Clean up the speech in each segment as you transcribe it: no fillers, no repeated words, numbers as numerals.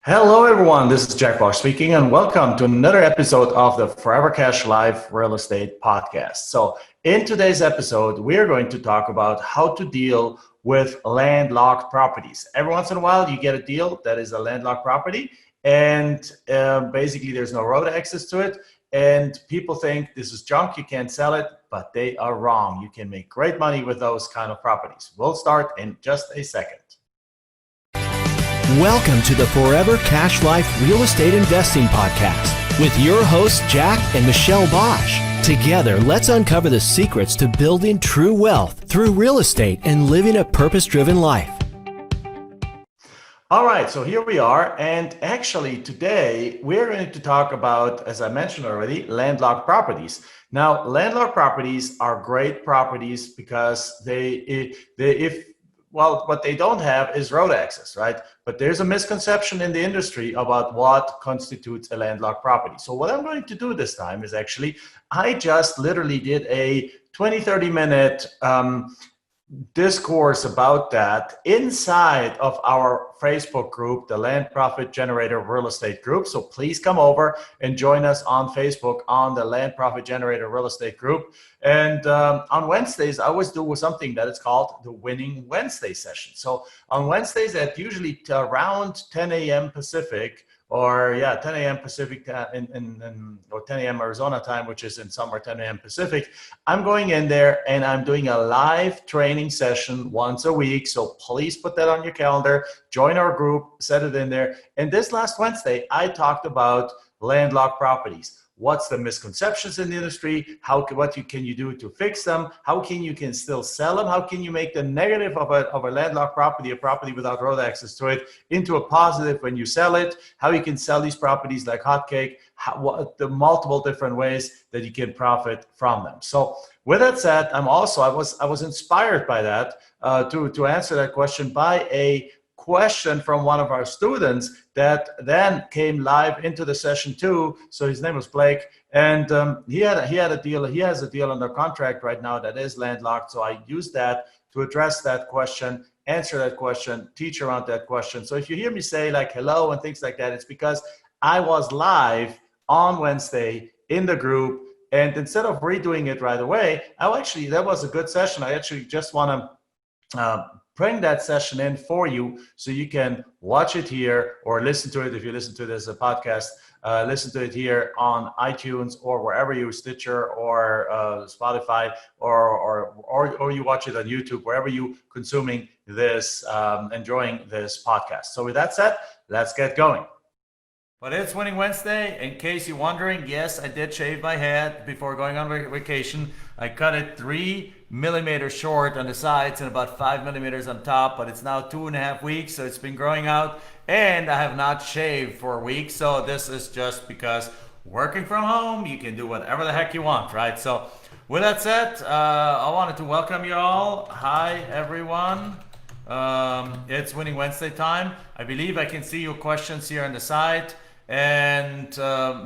Hello, everyone. This is Jack Bosch speaking, and welcome to another episode of the Forever Cash Life Real Estate Podcast. So, in today's episode, we're going to talk about how to deal with landlocked properties. Every once in a while, you get a deal that is a landlocked property, and basically, there's no road access to it. And people think this is junk, you can't sell it, but they are wrong. You can make great money with those kind of properties. We'll start in just a second. Welcome to the Forever Cash Life Real Estate Investing Podcast with your hosts, Jack and Michelle Bosch. Together, let's uncover the secrets to building true wealth through real estate and living a purpose-driven life. All right, so here we are. And actually today we're going to talk about, as I mentioned already, landlocked properties. Now, landlocked properties are great properties because what they don't have is road access, right? But there's a misconception in the industry about what constitutes a landlocked property. So what I'm going to do this time is I just literally did a 20-30 minute discourse about that inside of our Facebook group, the Land Profit Generator Real Estate Group. So please come over and join us on Facebook on the Land Profit Generator Real Estate Group. And on Wednesdays, I always do something that is called the Winning Wednesday session. So on Wednesdays at usually around 10 a.m. Pacific, or 10 a.m. Pacific or 10 a.m. Arizona time, which is in summer 10 a.m. Pacific, I'm going in there and I'm doing a live training session once a week. So please put that on your calendar, join our group, set it in there. And this last Wednesday, I talked about landlocked properties. What's the misconceptions in the industry? What can you do to fix them? How can you still sell them? How can you make the negative of a landlocked property, a property without road access to it, into a positive when you sell it? How you can sell these properties like hotcake? The multiple different ways that you can profit from them. So with that said, I was inspired by that to answer that question by a question from one of our students that then came live into the session too. So his name was Blake, and he has a deal under contract right now that is landlocked. So I used that to address that question, answer that question, teach around that question. So if you hear me say like hello and things like that, it's because I was live on Wednesday in the group, and instead of redoing it right away, that was a good session. I actually just want to bring that session in for you so you can watch it here or listen to it. If you listen to it as a podcast, listen to it here on iTunes or wherever you, Stitcher or Spotify, or you watch it on YouTube, wherever you consuming this, enjoying this podcast. So with that said, let's get going. But it's Winning Wednesday. In case you're wondering, yes, I did shave my head before going on vacation. I cut it 3 millimeters short on the sides and about 5 millimeters on top, but it's now 2.5 weeks, so it's been growing out, and I have not shaved for a week. So this is just because working from home, you can do whatever the heck you want, right? So with that said, I wanted to welcome you all. Hi, everyone. It's Winning Wednesday time. I believe I can see your questions here on the side. And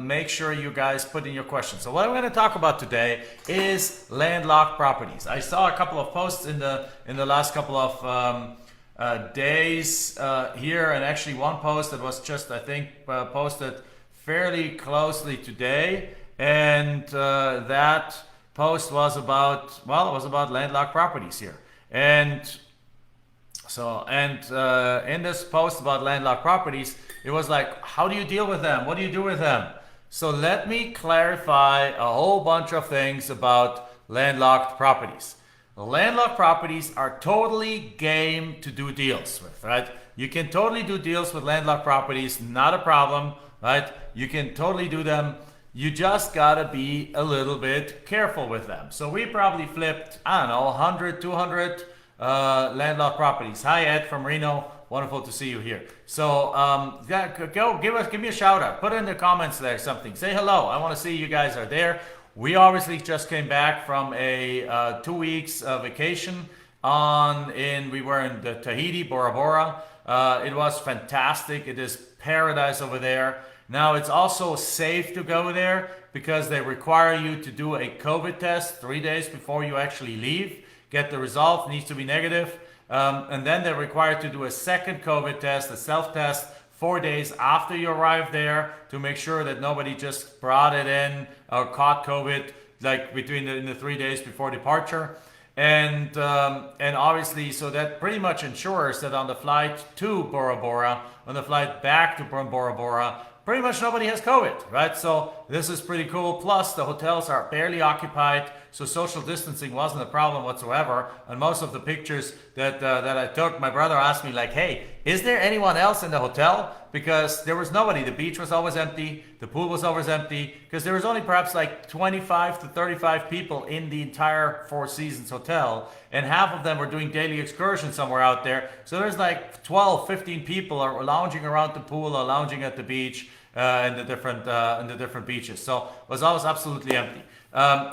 make sure you guys put in your questions. So what I'm going to talk about today is landlocked properties. I saw a couple of posts in the last couple of days here, and actually one post that was just posted fairly closely today, and that post was about landlocked properties here. And in this post about landlocked properties, it was like, how do you deal with them? What do you do with them? So let me clarify a whole bunch of things about landlocked properties. Landlocked properties are totally game to do deals with, right? You can totally do deals with landlocked properties, not a problem, right? You can totally do them. You just gotta be a little bit careful with them. So we probably flipped, 100, 200 landlocked properties. Hi, Ed from Reno. Wonderful to see you here. So give me a shout out. Put in the comments there something. Say hello. I want to see you guys are there. We obviously just came back from a 2 weeks vacation. We were in the Tahiti, Bora Bora. It was fantastic. It is paradise over there. Now it's also safe to go there because they require you to do a COVID test 3 days before you actually leave. Get the result, needs to be negative. And then they're required to do a second COVID test, a self-test, 4 days after you arrive there to make sure that nobody just brought it in or caught COVID like in the 3 days before departure. And obviously, so that pretty much ensures that on the flight to Bora Bora, on the flight back to Bora Bora, pretty much nobody has COVID, right? So this is pretty cool. Plus, the hotels are barely occupied, so social distancing wasn't a problem whatsoever. And most of the pictures that I took, my brother asked me like, hey, is there anyone else in the hotel? Because there was nobody. The beach was always empty. The pool was always empty because there was only perhaps like 25 to 35 people in the entire Four Seasons hotel. And half of them were doing daily excursions somewhere out there. So there's like 12, 15 people are lounging around the pool or lounging at the beach in the different beaches. So it was always absolutely empty.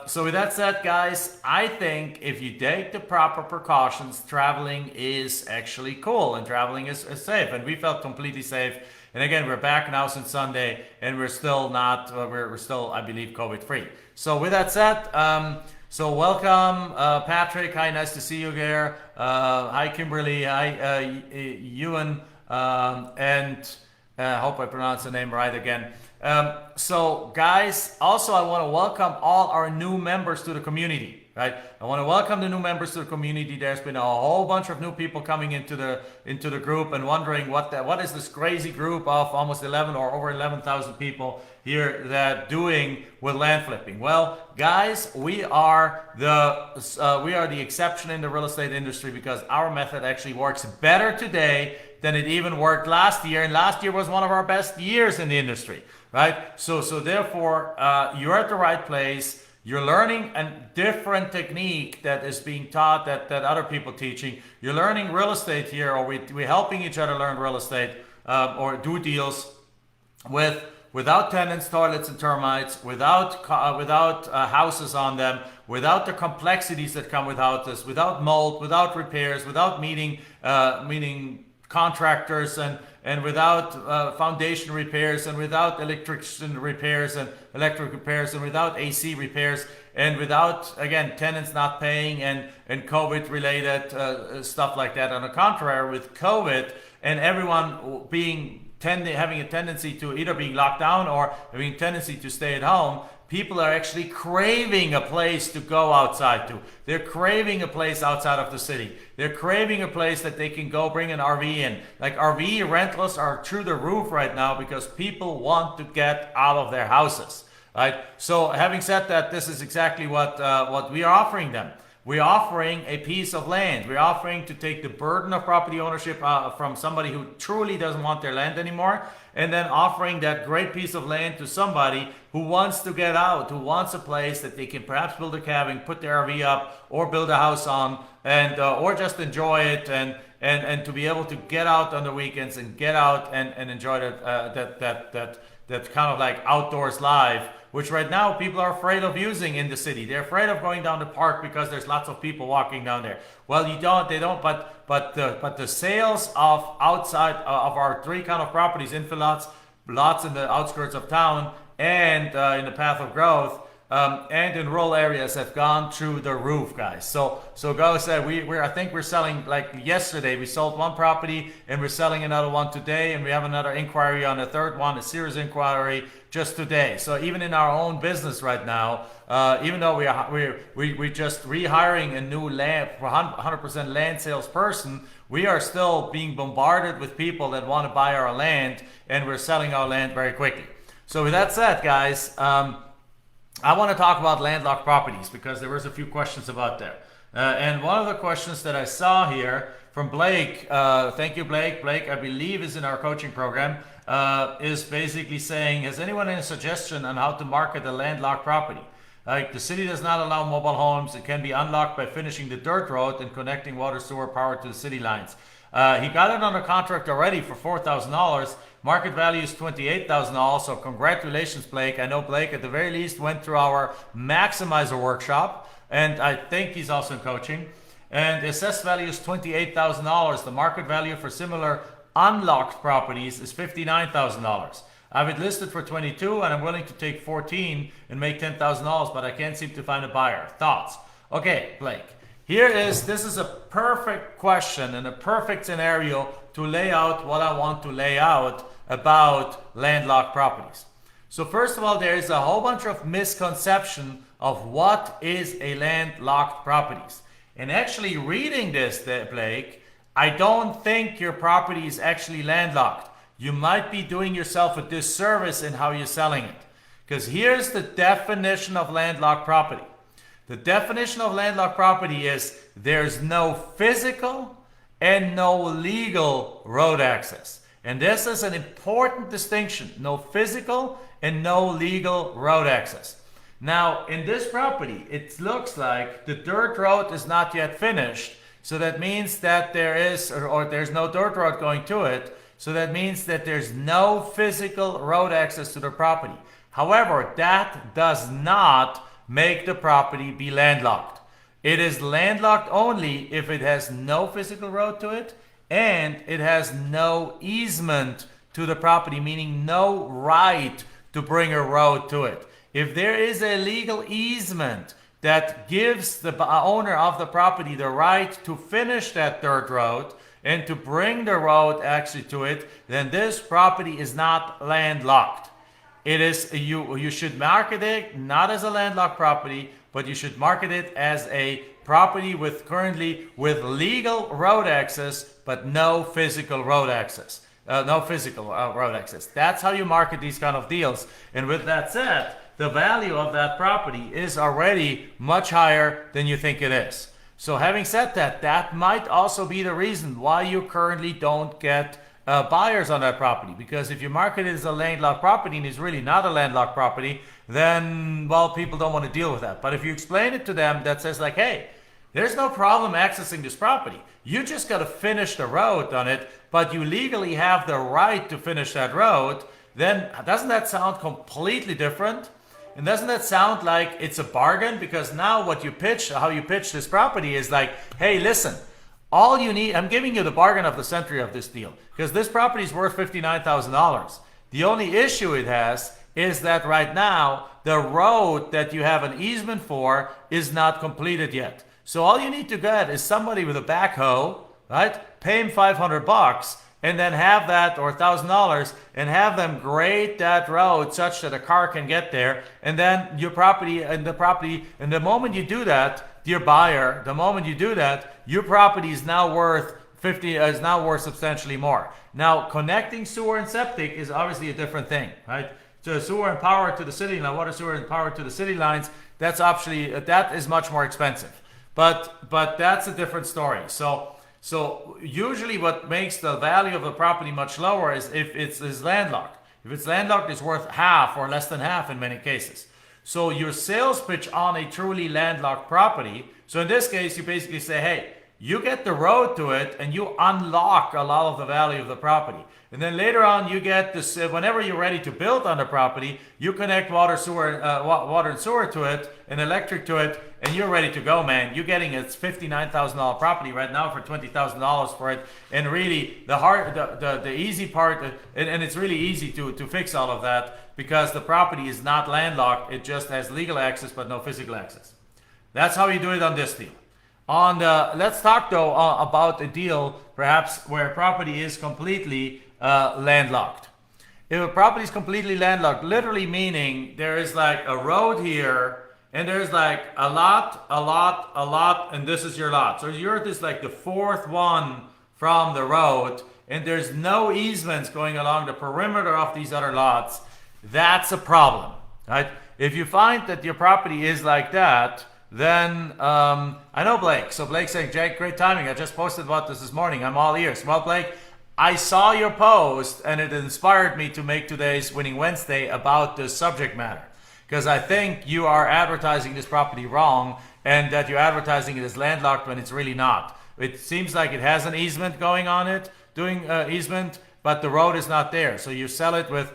So with that said, guys, I think if you take the proper precautions, traveling is actually cool and traveling is safe. And we felt completely safe. And again, we're back now since Sunday, and we're still not, we're still, I believe, COVID free. So with that said, so welcome, Patrick. Hi, nice to see you there. Hi, Kimberly. Hi, Ewan. And I hope I pronounced the name right again. So guys, also I want to welcome all our new members to the community, right? I want to welcome the new members to the community. There's been a whole bunch of new people coming into the group and wondering what is this crazy group of almost 11 or over 11,000 people here that doing with land flipping. Well, guys, we are the exception in the real estate industry because our method actually works better today than it even worked last year, and last year was one of our best years in the industry, right? So therefore, you're at the right place. You're learning a different technique that is being taught that other people teaching. You're learning real estate here, or we're helping each other learn real estate or do deals without tenants, toilets, and termites, without houses on them, without the complexities that come with houses, without mold, without repairs, without meeting contractors and without foundation repairs and without electrician repairs and electric repairs and without AC repairs and without, again, tenants not paying and COVID related stuff like that. On the contrary, with COVID and everyone having a tendency to either being locked down or having a tendency to stay at home, people are actually craving a place to go outside to. They're craving a place outside of the city. They're craving a place that they can go bring an RV in. Like RV rentals are through the roof right now because people want to get out of their houses, right? So having said that, this is exactly what we are offering them. We're offering a piece of land. We're offering to take the burden of property ownership from somebody who truly doesn't want their land anymore, and then offering that great piece of land to somebody who wants to get out, who wants a place that they can perhaps build a cabin, put their RV up, or build a house on, and or just enjoy it and to be able to get out on the weekends and get out and enjoy that kind of like outdoors life, which right now people are afraid of using in the city. They're afraid of going down the park because there's lots of people walking down there. Well, they don't, but the sales of outside of our three kind of properties, infill lots in the outskirts of town and in the path of growth, and in rural areas have gone through the roof, guys. So guys said I think we're selling, like yesterday we sold one property and we're selling another one today, and we have another inquiry on a third one, a serious inquiry just today. So even in our own business right now, even though we're just rehiring a new 100% land salesperson, we are still being bombarded with people that want to buy our land, and we're selling our land very quickly. So with that said, guys, I want to talk about Landlocked Properties because there was a few questions about that. And one of the questions that I saw here from Blake, thank you, Blake. Blake, I believe, is in our coaching program, is basically saying, has anyone any suggestion on how to market a landlocked property? Like, the city does not allow mobile homes. It can be unlocked by finishing the dirt road and connecting water, sewer, power to the city lines. He got it under contract already for $4,000. Market value is $28,000. So congratulations, Blake. I know Blake at the very least went through our Maximizer workshop, and I think he's also in coaching. And the assessed value is $28,000. The market value for similar unlocked properties is $59,000. I have it listed for 22, and I'm willing to take 14 and make $10,000, but I can't seem to find a buyer. Thoughts? Okay, Blake. This is a perfect question and a perfect scenario to lay out what I want to lay out about landlocked properties. So first of all, there is a whole bunch of misconception of what is a landlocked properties. And actually reading this, Blake, I don't think your property is actually landlocked. You might be doing yourself a disservice in how you're selling it. Because here's the definition of landlocked property. The definition of landlocked property is there's no physical and no legal road access. And this is an important distinction. No physical and no legal road access. Now, in this property, it looks like the dirt road is not yet finished. So that means that there is, or there's no dirt road going to it. So that means that there's no physical road access to the property. However, that does not make the property be landlocked. It is landlocked only if it has no physical road to it and it has no easement to the property, meaning no right to bring a road to it. If there is a legal easement that gives the owner of the property the right to finish that dirt road and to bring the road actually to it, then this property is not landlocked. It is, you should market it not as a landlocked property, but you should market it as a property with legal road access, but no physical road access. Road access. That's how you market these kind of deals. And with that said, the value of that property is already much higher than you think it is. So having said that, that might also be the reason why you currently don't get buyers on that property. Because if you market it as a landlocked property and it's really not a landlocked property, then, well, people don't want to deal with that. But if you explain it to them that says like, hey, there's no problem accessing this property. You just got to finish the road on it, but you legally have the right to finish that road, then doesn't that sound completely different? And doesn't that sound like it's a bargain? Because now what you pitch, how you pitch this property is like, hey, listen, all you need, I'm giving you the bargain of the century of this deal, because this property is worth $59,000. The only issue it has is that right now, the road that you have an easement for is not completed yet. So all you need to get is somebody with a backhoe, right? Pay him $500 and then have that, or $1,000, and have them grade that road such that a car can get there. And then your property, and the moment you do that, dear buyer, the moment you do that, your property is now worth substantially more. Now, connecting sewer and septic is obviously a different thing, right? So sewer and power to the city line, water, sewer and power to the city lines, that is much more expensive. But that's a different story. So usually what makes the value of a property much lower is if it's landlocked. If it's landlocked, it's worth half or less than half in many cases. So your sales pitch on a truly landlocked property, so in this case, you basically say, hey, you get the road to it and you unlock a lot of the value of the property. And then later on, you get this, whenever you're ready to build on the property, you connect water and sewer to it and electric to it, and you're ready to go, man. You're getting a $59,000 property right now for $20,000 for it. And really, the easy part, and it's really easy to fix all of that because the property is not landlocked. It just has legal access, but no physical access. That's how you do it on this deal. Let's talk though about a deal perhaps where a property is completely landlocked. If a property is completely landlocked, literally meaning there is like a road here and there's like a lot, and this is your lot. So yours is like the fourth one from the road and there's no easements going along the perimeter of these other lots. That's a problem, right? If you find that your property is like that, then I know Blake. So Blake's saying, Jake, great timing. I just posted about this morning. I'm all ears. Well, Blake, I saw your post and it inspired me to make today's Winning Wednesday about this subject matter. Because I think you are advertising this property wrong and that you're advertising it as landlocked when it's really not. It seems like it has an easement going on it, doing easement, but the road is not there. So you sell it with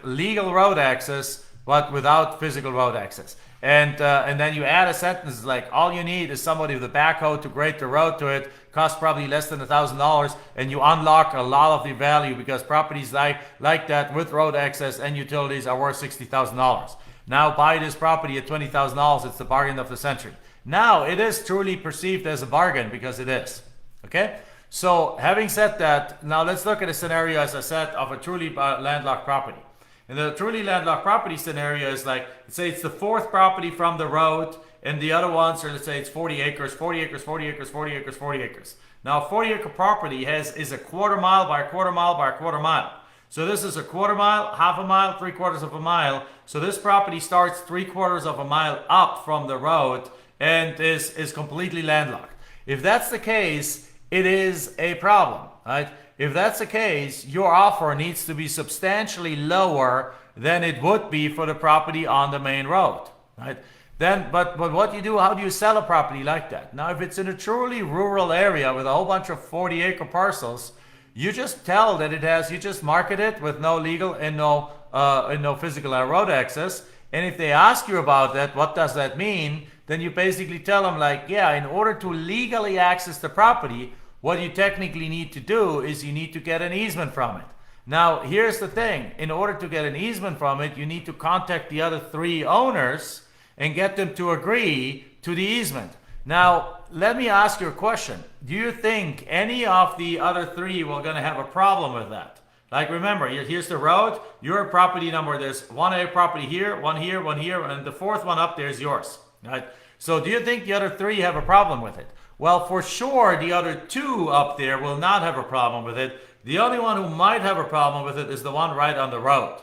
legal road access, but without physical road access. And then you add a sentence like, all you need is somebody with a backhoe to grade the road to it, costs probably less than $1,000, and you unlock a lot of the value because properties like that with road access and utilities are worth $60,000. Now buy this property at $20,000, it's the bargain of the century. Now it is truly perceived as a bargain because it is. Okay? So having said that, now let's look at a scenario, as I said, of a truly landlocked property. And the truly landlocked property scenario is like, let's say it's the fourth property from the road, and the other ones are, let's say it's 40 acres, 40 acres, 40 acres, 40 acres, 40 acres. Now a 40-acre property is a quarter mile by a quarter mile by a quarter mile. So this is a quarter mile, half a mile, 3/4 of a mile. So this property starts 3/4 of a mile up from the road and is completely landlocked. If that's the case, it is a problem, right? If that's the case, your offer needs to be substantially lower than it would be for the property on the main road, right? Then, but what you do, how do you sell a property like that? Now, if it's in a truly rural area with a whole bunch of 40-acre parcels, you just tell that you just market it with no legal and no physical road access. And if they ask you about that, what does that mean? Then you basically tell them like, yeah, in order to legally access the property, what you technically need to do is you need to get an easement from it. Now, here's the thing. In order to get an easement from it, you need to contact the other 3 owners and get them to agree to the easement. Now, let me ask you a question. Do you think any of the other 3 were going to have a problem with that? Like, remember, here's the road, your property number, there's one property here, one here, one here, and the 4th one up there is yours, right? So do you think the other 3 have a problem with it? Well, for sure, the other 2 up there will not have a problem with it. The only one who might have a problem with it is the one right on the road,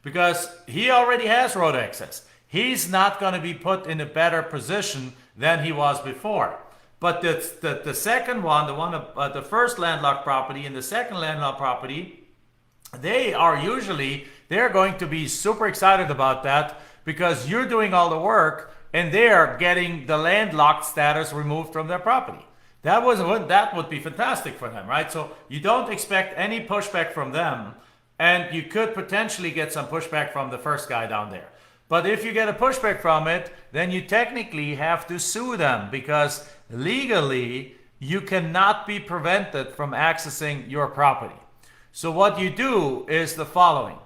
because he already has road access. He's not going to be put in a better position than he was before. But the second one, the first landlocked property and the second landlocked property, they're going to be super excited about that because you're doing all the work and they're getting the landlocked status removed from their property. That would be fantastic for them, right? So you don't expect any pushback from them, and you could potentially get some pushback from the first guy down there. But if you get a pushback from it, then you technically have to sue them because legally you cannot be prevented from accessing your property. So what you do is the following.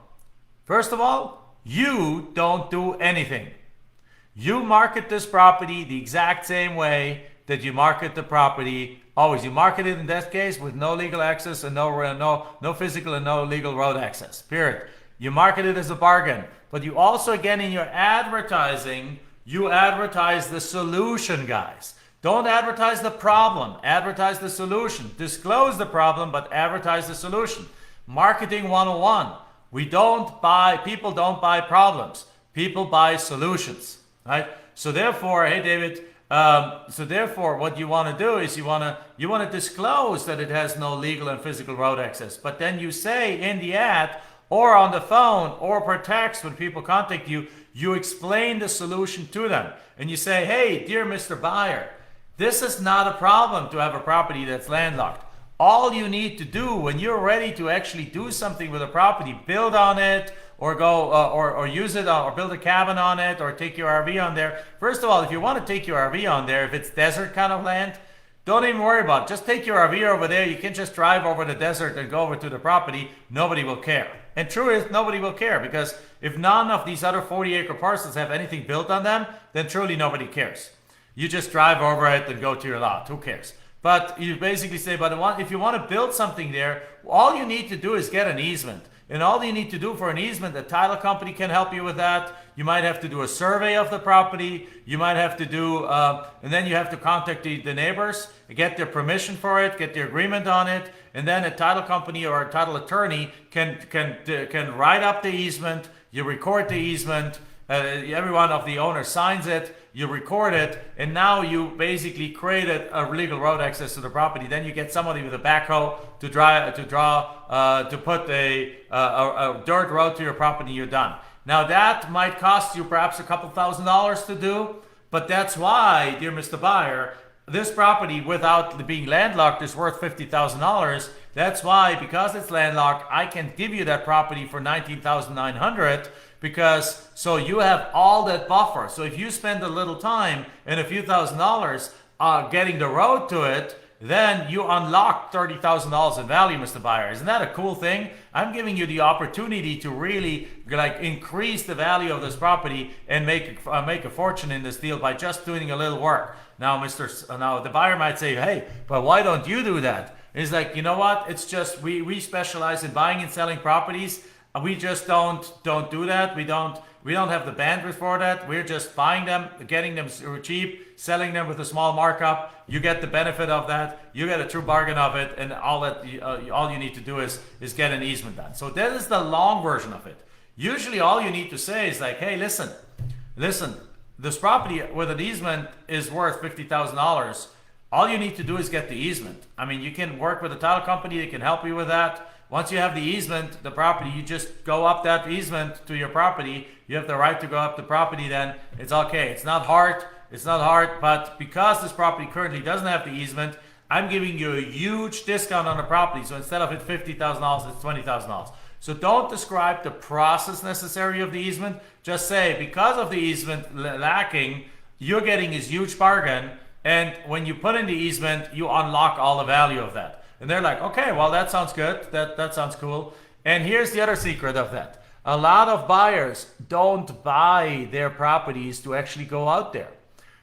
First of all, you don't do anything. You market this property the exact same way that you market the property always. You market it in that case with no legal access and no physical and no legal road access, period. You market it as a bargain. But you also, again, in your advertising, you advertise the solution, guys. Don't advertise the problem. Advertise the solution. Disclose the problem, but advertise the solution. Marketing 101. People don't buy problems. People buy solutions, right? So therefore, hey, David, what you want to do is you want to disclose that it has no legal and physical road access. But then you say in the ad, or on the phone, or per text when people contact you, you explain the solution to them. And you say, hey, dear Mr. Buyer, this is not a problem to have a property that's landlocked. All you need to do when you're ready to actually do something with a property, build on it, or go or use it, or build a cabin on it, or take your RV on there. First of all, if you want to take your RV on there, if it's desert kind of land, don't even worry about it. Just take your RV over there. You can just drive over the desert and go over to the property. Nobody will care. And true is, nobody will care, because if none of these other 40-acre parcels have anything built on them, then truly nobody cares. You just drive over it and go to your lot. Who cares? But you basically say, but if you want to build something there, all you need to do is get an easement. And all you need to do for an easement, the title company can help you with that. You might have to do a survey of the property. You might have to do, and then you have to contact the neighbors, get their permission for it, get their agreement on it. And then a title company or a title attorney can write up the easement. You record the easement. Every one of the owners signs it. You record it, and now you basically created a legal road access to the property. Then you get somebody with a backhoe to put a dirt road to your property. You're done. Now that might cost you perhaps a couple $1,000s to do, but that's why, dear Mr. Buyer, this property without being landlocked is worth $50,000. That's why, because it's landlocked, I can give you that property for $19,900. Because so you have all that buffer. So if you spend a little time and a few $1,000s getting the road to it, then you unlock $30,000 in value, Mr. Buyer. Isn't that a cool thing? I'm giving you the opportunity to really increase the value of this property and make a fortune in this deal by just doing a little work. Now, now the buyer might say, hey, but why don't you do that? And he's like, you know what? It's just we specialize in buying and selling properties. We just don't do that. We don't have the bandwidth for that. We're just buying them, getting them cheap, selling them with a small markup. You get the benefit of that. You get a true bargain of it, and all you need to do is get an easement done. So that is the long version of it. Usually, all you need to say is like, hey, listen, this property with an easement is worth $50,000. All you need to do is get the easement. I mean, you can work with a title company that can help you with that. Once you have the easement, the property, you just go up that easement to your property. You have the right to go up the property, then it's okay. It's not hard, but because this property currently doesn't have the easement, I'm giving you a huge discount on the property. So instead of it $50,000, it's $20,000. So don't describe the process necessary of the easement. Just say, because of the easement lacking, you're getting this huge bargain. And when you put in the easement, you unlock all the value of that. And they're like, okay, well, that sounds good. That sounds cool. And here's the other secret of that. A lot of buyers don't buy their properties to actually go out there.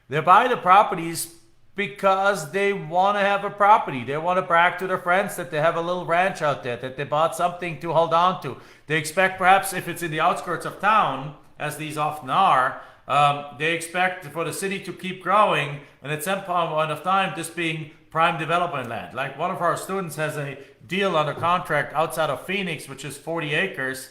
They buy the properties because they want to have a property. They want to brag to their friends that they have a little ranch out there, that they bought something to hold on to. They expect, perhaps if it's in the outskirts of town, as these often are, they expect for the city to keep growing, and at some point of time, this being prime development land. Like one of our students has a deal under contract outside of Phoenix, which is 40 acres,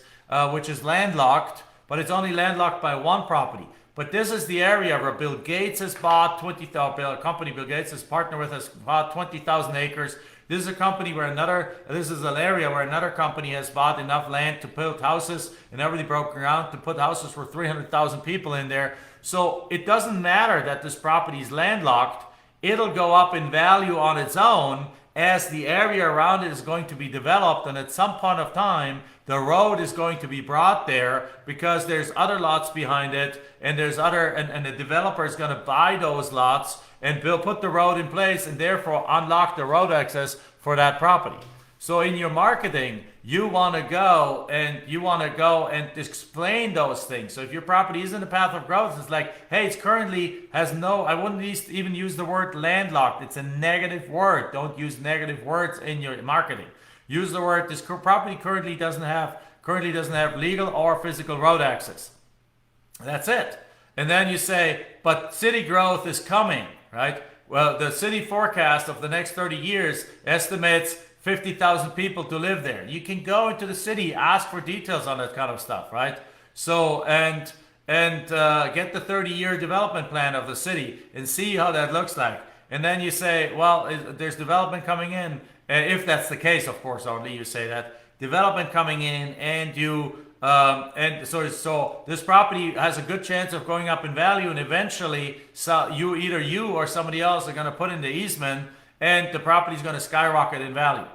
which is landlocked, but it's only landlocked by one property. But this is the area where Bill Gates has bought 20,000. Company Bill Gates has partnered with has bought 20,000 acres. This is a company where this is an area where another company has bought enough land to build houses and everything broken ground to put houses for 300,000 people in there. So it doesn't matter that this property is landlocked. It'll go up in value on its own as the area around it is going to be developed, and at some point of time the road is going to be brought there because there's other lots behind it, and and the developer is going to buy those lots and put the road in place and therefore unlock the road access for that property. So in your marketing, you want to go and explain those things. So if your property is in the path of growth, it's like, hey, it's currently has no, I wouldn't even use the word landlocked. It's a negative word. Don't use negative words in your marketing. Use the word, this property currently doesn't have legal or physical road access. That's it. And then you say, but city growth is coming, right? Well, the city forecast of the next 30 years estimates 50,000 people to live there. You can go into the city, ask for details on that kind of stuff, right? So, and get the 30-year development plan of the city and see how that looks like. And then you say, well, there's development coming in. If that's the case, of course, only you say that. Development coming in, and so this property has a good chance of going up in value, and eventually either you or somebody else are going to put in the easement, and the property is going to skyrocket in value.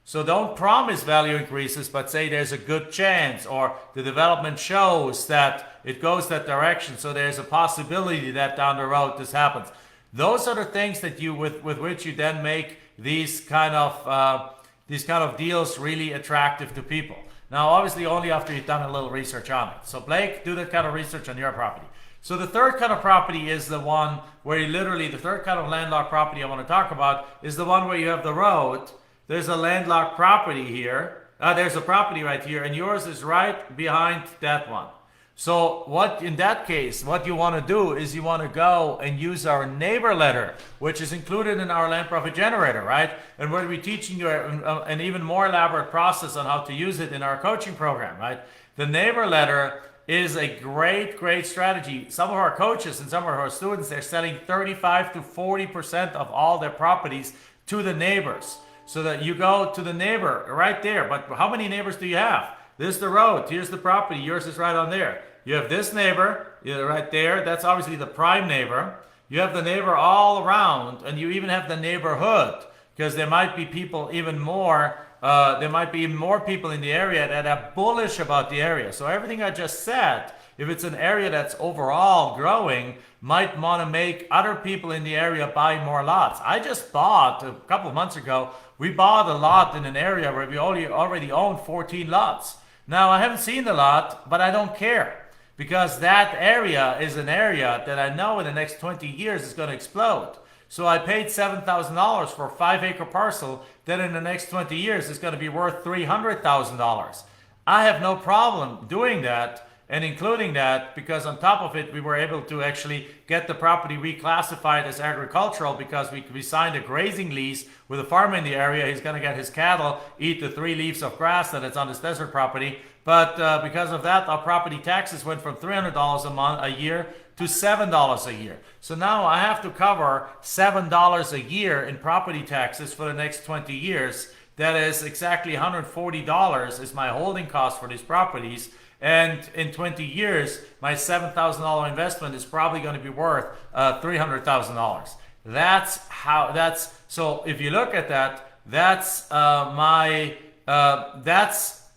So don't promise value increases, but say there's a good chance, or the development shows that it goes that direction, so there's a possibility that down the road this happens. Those are the things that you with which you then make these kind of deals really attractive to people. Now, obviously, only after you've done a little research on it. So Blake, do that kind of research on your property. So the third kind of property is the one where the third kind of landlocked property I want to talk about is the one where you have the road. There's a landlocked property here. There's a property right here, and yours is right behind that one. So in that case, what you want to do is you want to go and use our neighbor letter, which is included in our land profit generator, right? And we're going to be teaching you an even more elaborate process on how to use it in our coaching program, right? The neighbor letter is a great strategy. Some of our coaches and some of our students, they're selling 35 to 40% of all their properties to the neighbors. So that you go to the neighbor right there. But how many neighbors do you have? This is the road. Here's the property. Yours is right on there. You have this neighbor right there. That's obviously the prime neighbor. You have the neighbor all around, and you even have the neighborhood, because there might be people even more. There might be even more people in the area that are bullish about the area. So everything I just said, if it's an area that's overall growing, might want to make other people in the area buy more lots. I just bought, a couple of months ago, we bought a lot in an area where we already own 14 lots. Now, I haven't seen the lot, but I don't care, because that area is an area that I know in the next 20 years is going to explode. So I paid $7,000 for a 5-acre parcel that in the next 20 years is going to be worth $300,000. I have no problem doing that and including that, because on top of it, we were able to actually get the property reclassified as agricultural because we signed a grazing lease with a farmer in the area. He's going to get his cattle eat the 3 leaves of grass that is on this desert property. But because of that, our property taxes went from $300 a year to $7 a year. So now I have to cover $7 a year in property taxes for the next 20 years. That is exactly $140 is my holding cost for these properties. And in 20 years, my $7,000 investment is probably going to be worth $300,000. So if you look at that,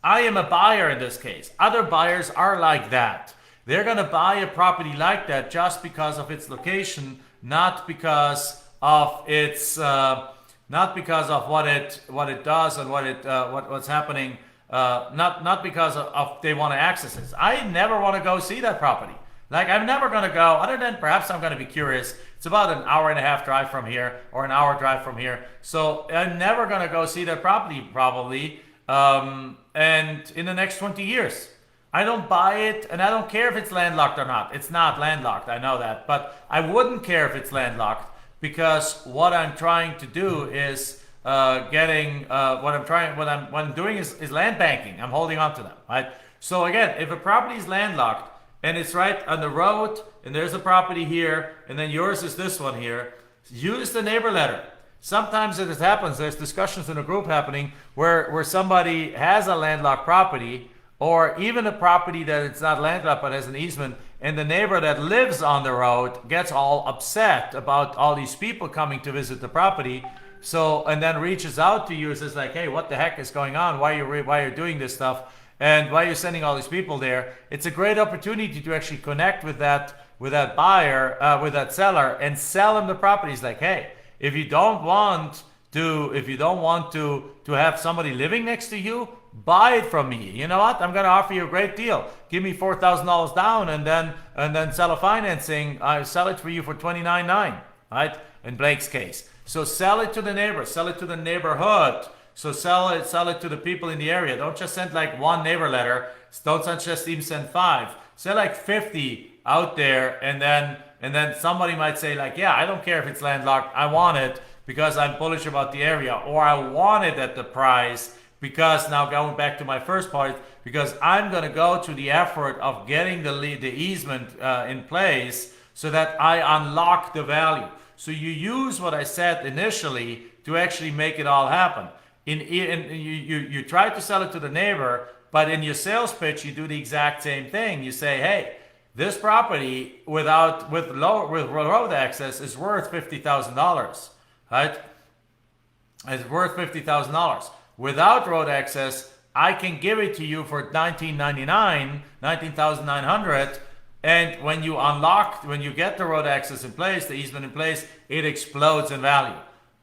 I am a buyer in this case. Other buyers are like that. They're going to buy a property like that just because of its location, not because of its, not because of what it does and what's happening. Not because of they want to access it. I never want to go see that property. Like, I'm never going to go, other than perhaps I'm going to be curious. It's about an hour and a half drive from here, or an hour drive from here. So I'm never going to go see that property probably. And in the next 20 years, I don't buy it, and I don't care if it's landlocked or not. It's not landlocked, I know that, but I wouldn't care if it's landlocked, because what I'm trying to do is what I'm doing is land banking. I'm holding on to them, right? So again, if a property is landlocked and it's right on the road, and there's a property here, and then yours is this one here, use the neighbor letter. Sometimes it happens, there's discussions in a group happening where somebody has a landlocked property, or even a property that it's not landlocked but has an easement, and the neighbor that lives on the road gets all upset about all these people coming to visit the property. So, and then reaches out to you and says like, hey, what the heck is going on? Why are you doing this stuff? And why are you sending all these people there? It's a great opportunity to actually connect with that buyer, with that seller, and sell them the property. It's like, hey, if you don't want to have somebody living next to you, buy it from me. You know what? I'm going to offer you a great deal. Give me $4,000 down, and then sell a financing. I sell it for you for $29,900, right? In Blake's case. So sell it to the neighbor, sell it to the neighborhood. So sell it to the people in the area. Don't just send like one neighbor letter. Don't just even send 5. Send like 50 out there, and then somebody might say like, yeah, I don't care if it's landlocked. I want it because I'm bullish about the area, or I want it at the price because, now going back to my first part, because I'm going to go to the effort of getting the easement in place so that I unlock the value. So you use what I said initially to actually make it all happen. You try to sell it to the neighbor, but in your sales pitch, you do the exact same thing. You say, hey, this property with road access is worth $50,000, right? It's worth $50,000. Without road access, I can give it to you for $19,900. And when you get the road access in place, the easement in place, it explodes in value.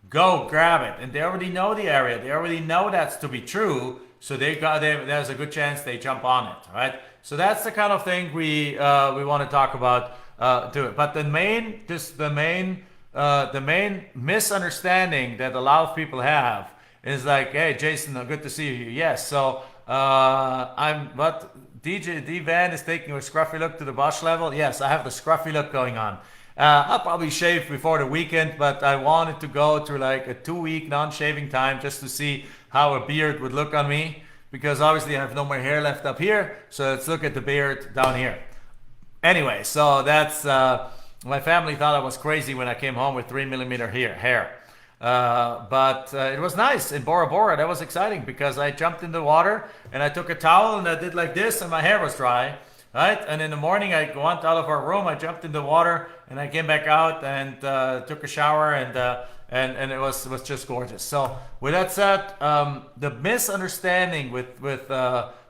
Go grab it. And they already know the area. They already know that's to be true. So there's a good chance they jump on it, right? So that's the kind of thing we want to talk about to it. But the main misunderstanding that a lot of people have is like, hey, Jason, good to see you. Yes. So D Van is taking a scruffy look to the Bosch level. Yes, I have the scruffy look going on. I'll probably shave before the weekend, but I wanted to go through like a 2-week non-shaving time just to see how a beard would look on me, because obviously I have no more hair left up here. So let's look at the beard down here. Anyway, so that's my family thought I was crazy when I came home with 3mm hair. But it was nice in Bora Bora. That was exciting because I jumped in the water and I took a towel and I did like this and my hair was dry, right? And in the morning I went out of our room, I jumped in the water and I came back out and took a shower and it was just gorgeous. So with that said, the misunderstanding with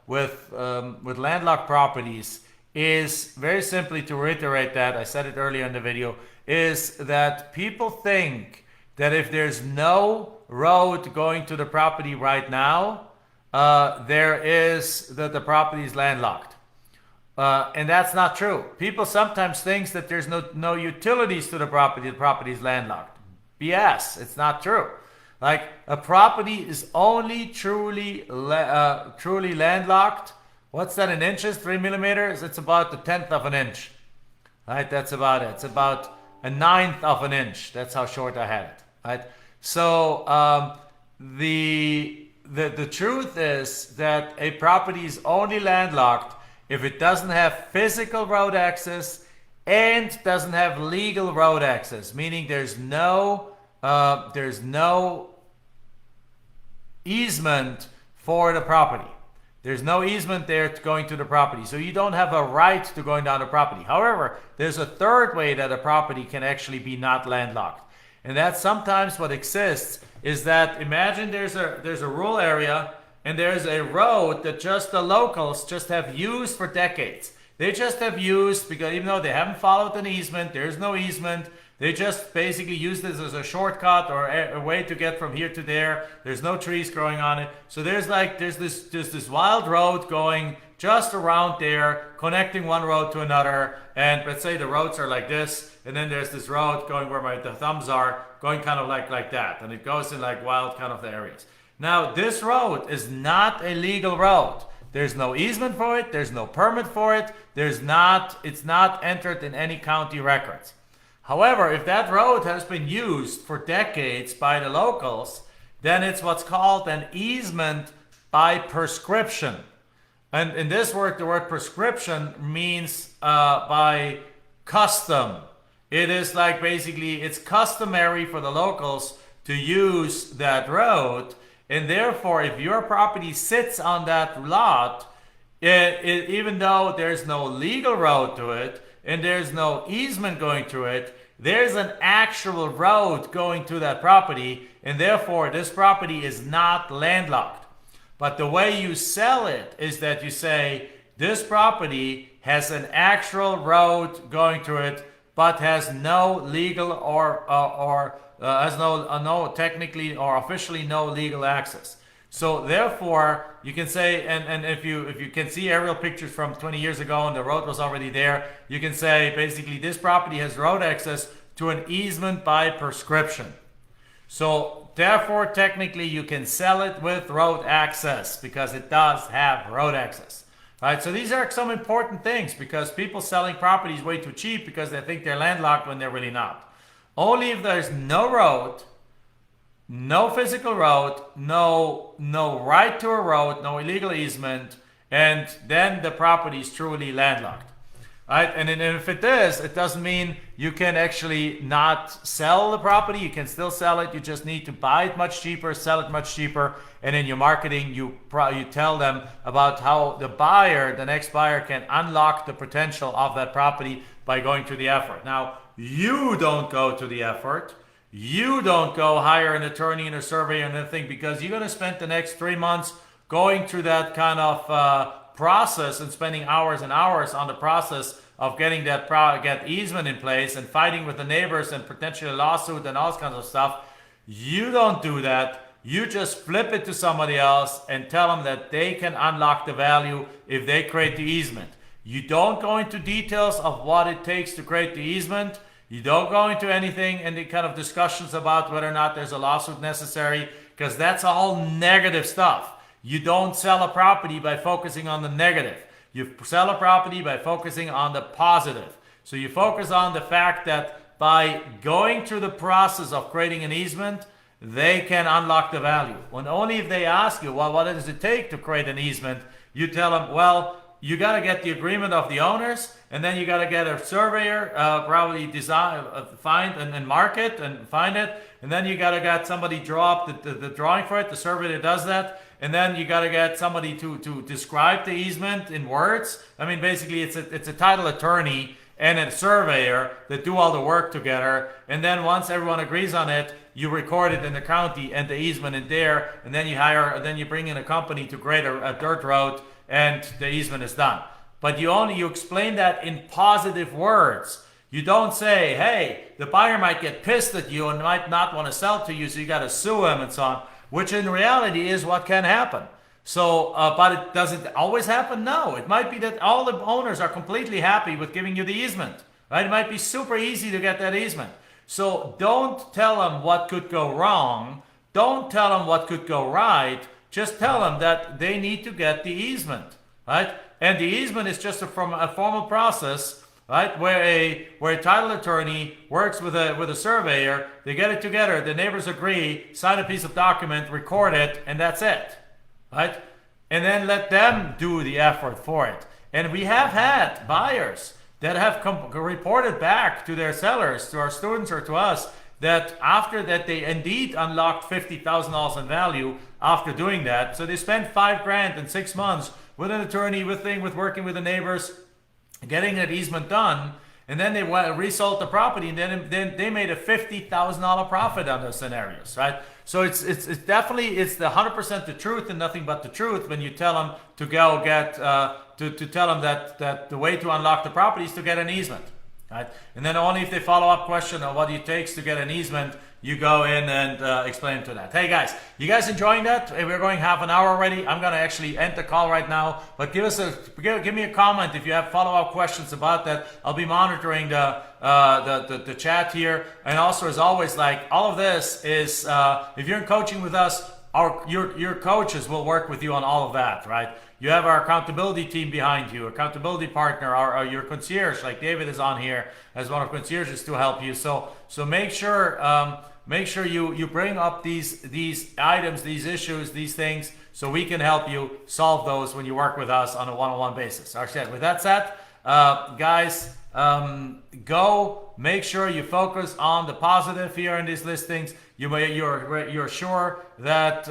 landlocked properties is, very simply to reiterate that, I said it earlier in the video, is that people think that if there's no road going to the property right now, the property is landlocked. And that's not true. People sometimes think that there's no utilities to the property is landlocked. BS. It's not true. Like, a property is only truly landlocked. What's that in inches? 3 millimeters? It's about the 10th of an inch. Right? That's about it. It's about a 1/9 of an inch. That's how short I had it. Right? So the truth is that a property is only landlocked if it doesn't have physical road access and doesn't have legal road access, meaning there's no easement for the property. There's no easement there going to the property. So you don't have a right to going down the property. However, there's a third way that a property can actually be not landlocked. And that's sometimes what exists is that, imagine there's a rural area and there's a road that just the locals just have used for decades. They just have used, because even though they haven't followed an easement, there's no easement. They just basically use this as a shortcut or a way to get from here to there. There's no trees growing on it. So there's this wild road going just around there, connecting one road to another. And let's say the roads are like this, and then there's this road going where the thumbs are, going kind of like that. And it goes in like wild kind of the areas. Now, this road is not a legal road. There's no easement for it. There's no permit for it. It's not entered in any county records. However, if that road has been used for decades by the locals, then it's what's called an easement by prescription. And in this word, the word prescription means by custom. It is like basically it's customary for the locals to use that road. And therefore, if your property sits on that lot, even though there's no legal road to it, and there's no easement going through it, there's an actual road going to that property, and therefore this property is not landlocked. But the way you sell it is that you say, this property has an actual road going through it, but has no legal has no technically or officially no legal access. So therefore, you can say, and if you can see aerial pictures from 20 years ago and the road was already there, you can say basically this property has road access to an easement by prescription. So therefore, technically, you can sell it with road access because it does have road access. Right? So these are some important things, because people selling properties way too cheap because they think they're landlocked when they're really not. Only if there's no road, no physical road, no right to a road, no illegal easement, and then the property is truly landlocked. Right? And if it is, it doesn't mean you can actually not sell the property. You can still sell it. You just need to buy it much cheaper, sell it much cheaper, and in your marketing, you tell them about how the next buyer can unlock the potential of that property by going through the effort. Now, you don't go to the effort. You don't go hire an attorney and a surveyor and anything, because you're going to spend the next 3 months going through that kind of process and spending hours and hours on the process of getting get easement in place and fighting with the neighbors and potentially a lawsuit and all kinds of stuff. You don't do that. You just flip it to somebody else and tell them that they can unlock the value if they create the easement. You don't go into details of what it takes to create the easement. You don't go into anything in the kind of discussions about whether or not there's a lawsuit necessary, because that's all negative stuff. You don't sell a property by focusing on the negative. You sell a property by focusing on the positive. So you focus on the fact that by going through the process of creating an easement, they can unlock the value. When only if they ask you, well, what does it take to create an easement? You tell them, well, you got to get the agreement of the owners, and then you got to get a surveyor, probably find and mark it and find it, and then you got to get somebody draw up the drawing for it, the surveyor does that, and then you got to get somebody to describe the easement in words. I mean, basically, it's a title attorney and a surveyor that do all the work together, and then once everyone agrees on it, you record it in the county and the easement in there, and then you bring in a company to create a dirt road, and the easement is done. But you explain that in positive words. You don't say, hey, the buyer might get pissed at you and might not want to sell to you, so you got to sue him and so on, which in reality is what can happen. So, but does it always happen? No. It might be that all the owners are completely happy with giving you the easement. Right? It might be super easy to get that easement. So don't tell them what could go wrong. Don't tell them what could go right. Just tell them that they need to get the easement, right? And the easement is just a formal process, right? Where a title attorney works with a surveyor. They get it together. The neighbors agree, sign a piece of document, record it, and that's it, right? And then let them do the effort for it. And we have had buyers that have reported back to their sellers, to our students or to us, that after that they indeed unlocked $50,000 in value after doing that. So they spent $5,000 in 6 months with an attorney, with working with the neighbors, getting that easement done, and then they resold the property, and then they made a $50,000 profit on those scenarios, right? So it's definitely the 100% the truth and nothing but the truth when you tell them to go get to tell them that the way to unlock the property is to get an easement, right? And then only if they follow up question on what it takes to get an easement, you go in and explain to that. Hey guys, you guys enjoying that? We're going half an hour already. I'm gonna actually end the call right now, but give me a comment if you have follow-up questions about that. I'll be monitoring the chat here. And also, as always, like all of this is if you're in coaching with us, your coaches will work with you on all of that, right? You have our accountability team behind you, accountability partner, your concierge, like David is on here as one of concierges to help you. So make sure you bring up these items, these issues, these things, so we can help you solve those when you work with us on a one-on-one basis. All right, with that said, guys, go make sure you focus on the positive here in these listings. You're sure that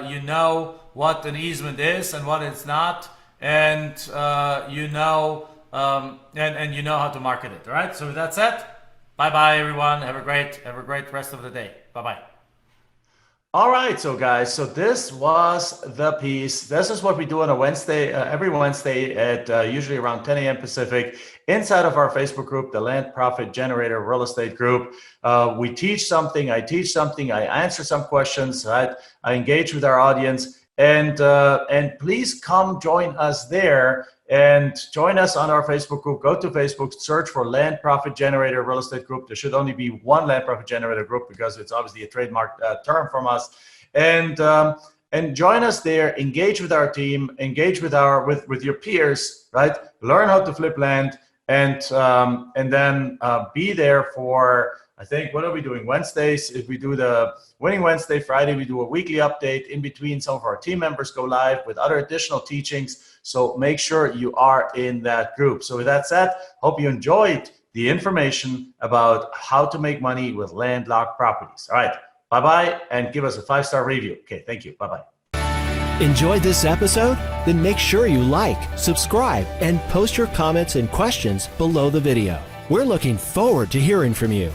you know what an easement is and what it's not, and you know how to market it. All right. So with that said, bye bye everyone. Have a great rest of the day. Bye bye. All right, so guys, so this was the piece. This is what we do on a Wednesday, every Wednesday at usually around 10 a.m. Pacific, inside of our Facebook group, the Land Profit Generator Real Estate Group. We teach something, I teach something, I answer some questions, right? I engage with our audience, and please come join us there and join us on our Facebook group. Go to Facebook, search for Land Profit Generator Real Estate Group. There should only be one Land Profit Generator group because it's obviously a trademark term from us. And join us there. Engage with our team. Engage with your peers. Right. Learn how to flip land, and then be there for. I think, what are we doing? Wednesdays, if we do the Winning Wednesday, Friday, we do a weekly update. In between, some of our team members go live with other additional teachings. So make sure you are in that group. So with that said, hope you enjoyed the information about how to make money with landlocked properties. All right, bye-bye, and give us a 5-star review. Okay, thank you. Bye-bye. Enjoyed this episode? Then make sure you like, subscribe, and post your comments and questions below the video. We're looking forward to hearing from you.